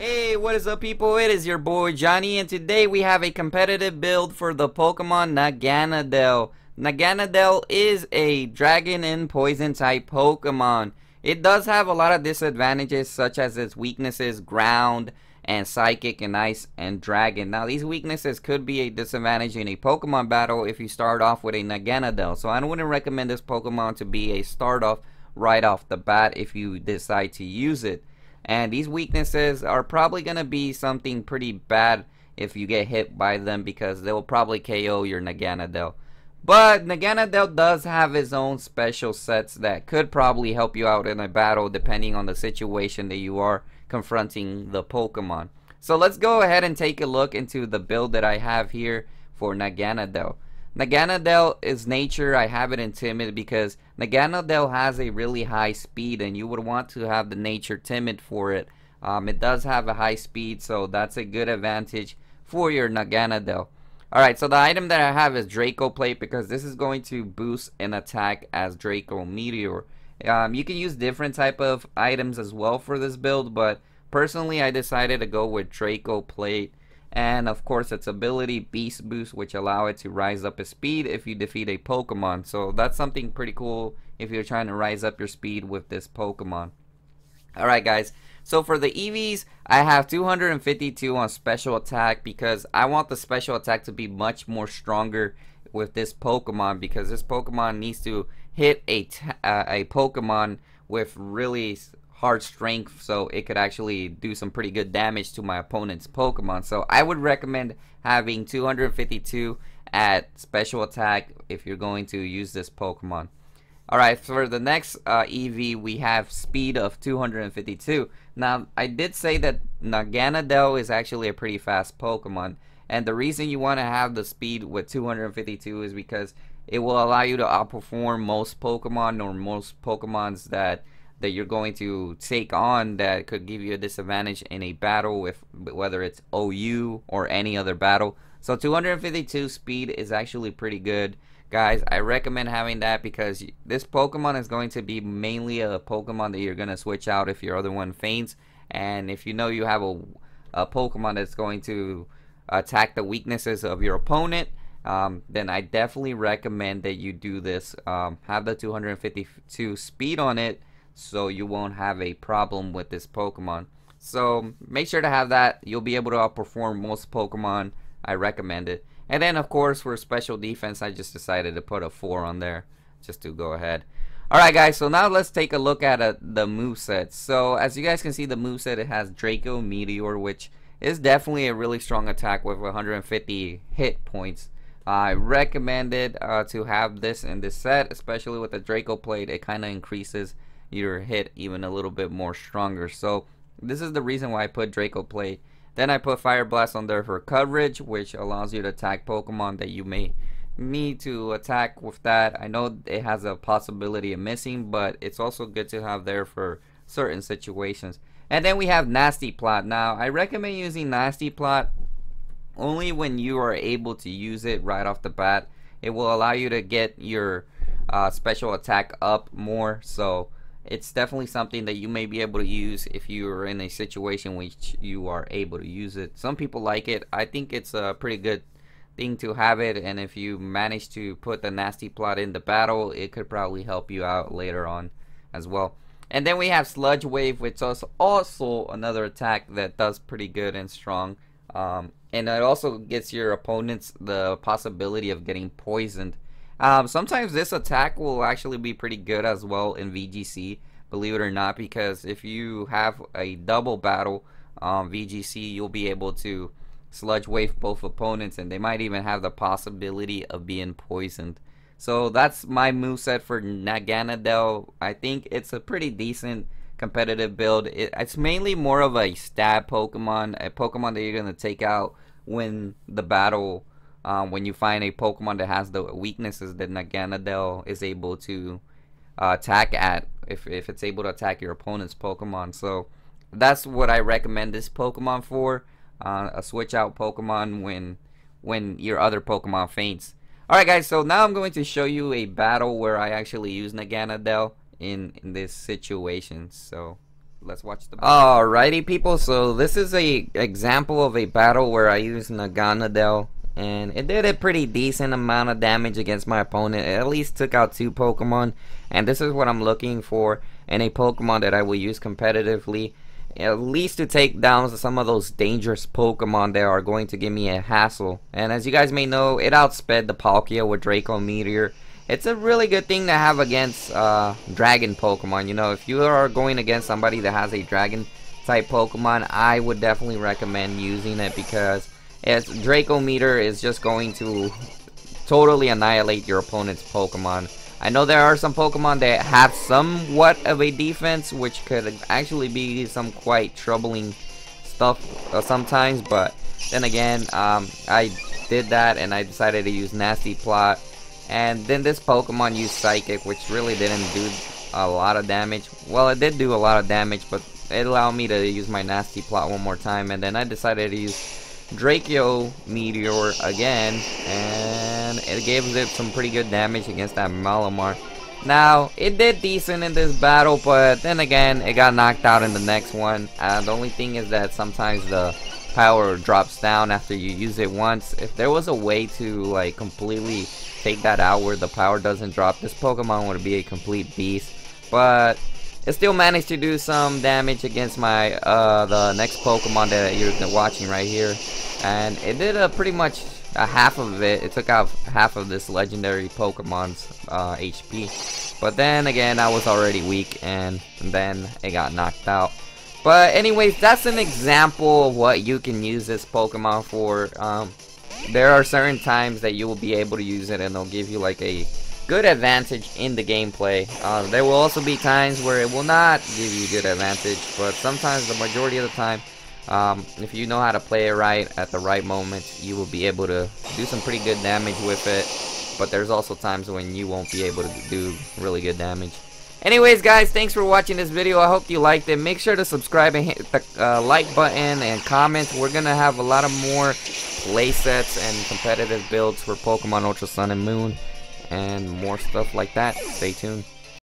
Hey, what is up, people? It is your boy Johnny, and today we have a competitive build for the Pokemon Naganadel. Naganadel is a dragon and poison type Pokemon. It does have a lot of disadvantages, such as its weaknesses, ground, and psychic, and ice, and dragon. Now, these weaknesses could be a disadvantage in a Pokemon battle if you start off with a Naganadel. So I wouldn't recommend this Pokemon to be a start off right off the bat if you decide to use it. And these weaknesses are probably going to be something pretty bad if you get hit by them, because they'll probably KO your Naganadel. But Naganadel does have his own special sets that could probably help you out in a battle depending on the situation that you are confronting the Pokemon. So let's go ahead and take a look into the build that I have here for Naganadel. Naganadel is nature. I have it in timid because Naganadel has a really high speed, and you would want to have the nature timid for it. It does have a high speed, so that's a good advantage for your Naganadel. Alright, so the item that I have is Draco Plate, because this is going to boost an attack as Draco Meteor. You can use different type of items as well for this build, but personally I decided to go with Draco Plate. And of course its ability Beast Boost, which allow it to rise up its speed if you defeat a Pokemon. So that's something pretty cool if you're trying to rise up your speed with this Pokemon. Alright guys, so for the EVs, I have 252 on special attack because I want the special attack to be much more stronger with this Pokemon, because this Pokemon needs to hit a Pokemon with really hard strength, so it could actually do some pretty good damage to my opponent's Pokemon. So I would recommend having 252 at special attack if you're going to use this Pokemon. Alright, for the next EV, we have speed of 252. Now, I did say that Naganadel is actually a pretty fast Pokemon, and the reason you want to have the speed with 252 is because it will allow you to outperform most Pokemon, or most Pokemons that you're going to take on that could give you a disadvantage in a battle, with whether it's OU or any other battle. So 252 speed is actually pretty good, guys. I recommend having that because this Pokemon is going to be mainly a Pokemon that you're going to switch out if your other one faints. And if you know you have a Pokemon that's going to attack the weaknesses of your opponent, then I definitely recommend that you do this. Have the 252 speed on it, so you won't have a problem with this Pokemon. So make sure to have that. You'll be able to outperform most Pokemon. I recommend it. And then of course for special defense, I just decided to put a 4 on there just to go ahead. Alright guys, so now let's take a look at the moveset. So as you guys can see, the moveset, it has Draco Meteor, which is definitely a really strong attack with 150 hit points. I recommend it to have this in this set, especially with the Draco Plate. It kind of increases your hit even a little bit more stronger. So this is the reason why I put Draco Plate. Then I put Fire Blast on there for coverage, which allows you to attack Pokemon that you may need to attack with that. I know it has a possibility of missing, but it's also good to have there for certain situations. And then we have Nastyplot. Now I recommend using Nastyplot only when you are able to use it right off the bat. It will allow you to get your special attack up more, so it's definitely something that you may be able to use if you are in a situation which you are able to use it. Some people like it. I think it's a pretty good thing to have it, and if you manage to put the Nastyplot in the battle, it could probably help you out later on as well. And then we have Sludge Wave, which is also another attack that does pretty good and strong. And it also gets your opponents the possibility of getting poisoned. Sometimes this attack will actually be pretty good as well in VGC, believe it or not, because if you have a double battle VGC, you'll be able to Sludge Wave both opponents, and they might even have the possibility of being poisoned. So that's my moveset for Naganadel. I think it's a pretty decent competitive build. It's mainly more of a stab Pokemon, a Pokemon that you're going to take out when the battle, when you find a Pokemon that has the weaknesses that Naganadel is able to attack at, if it's able to attack your opponent's Pokemon. So that's what I recommend this Pokemon for, a switch out Pokemon when your other Pokemon faints. Alright guys, so now I'm going to show you a battle where I actually use Naganadel in this situation. So let's watch the battle. Alrighty people, so this is a example of a battle where I used Naganadel, and it did a pretty decent amount of damage against my opponent. It at least took out 2 Pokemon, and this is what I'm looking for in a Pokemon that I will use competitively, at least to take down some of those dangerous Pokemon that are going to give me a hassle. And as you guys may know, it outsped the Palkia with Draco Meteor. It's a really good thing to have against dragon Pokemon. You know, if you are going against somebody that has a dragon type Pokemon, I would definitely recommend using it, because its Draco Meteor is just going to totally annihilate your opponent's Pokemon. I know there are some Pokemon that have somewhat of a defense, which could actually be some quite troubling stuff sometimes, but then again, I did that and I decided to use Nastyplot, and then this Pokemon used Psychic, which really didn't do a lot of damage. Well, it did do a lot of damage, but it allowed me to use my Nastyplot one more time, and then I decided to use Draco Meteor again, and it gave it some pretty good damage against that Malamar. Now, it did decent in this battle, but then again, it got knocked out in the next one. The only thing is that sometimes the power drops down after you use it once. If there was a way to like completely take that out where the power doesn't drop, this Pokemon would be a complete beast. But it still managed to do some damage against my the next Pokemon that you're watching right here, and it did pretty much half of it. It took out half of this legendary Pokemon's HP. But then again, I was already weak, and then it got knocked out. But anyways, that's an example of what you can use this Pokemon for. There are certain times that you will be able to use it, and they'll give you like a good advantage in the gameplay. There will also be times where it will not give you good advantage, but sometimes, the majority of the time, if you know how to play it right at the right moment, you will be able to do some pretty good damage with it. But there's also times when you won't be able to do really good damage. Anyways guys, thanks for watching this video. I hope you liked it. Make sure to subscribe and hit the like button and comment. We're gonna have a lot of more playsets and competitive builds for Pokemon Ultra Sun and Moon, and more stuff like that. Stay tuned.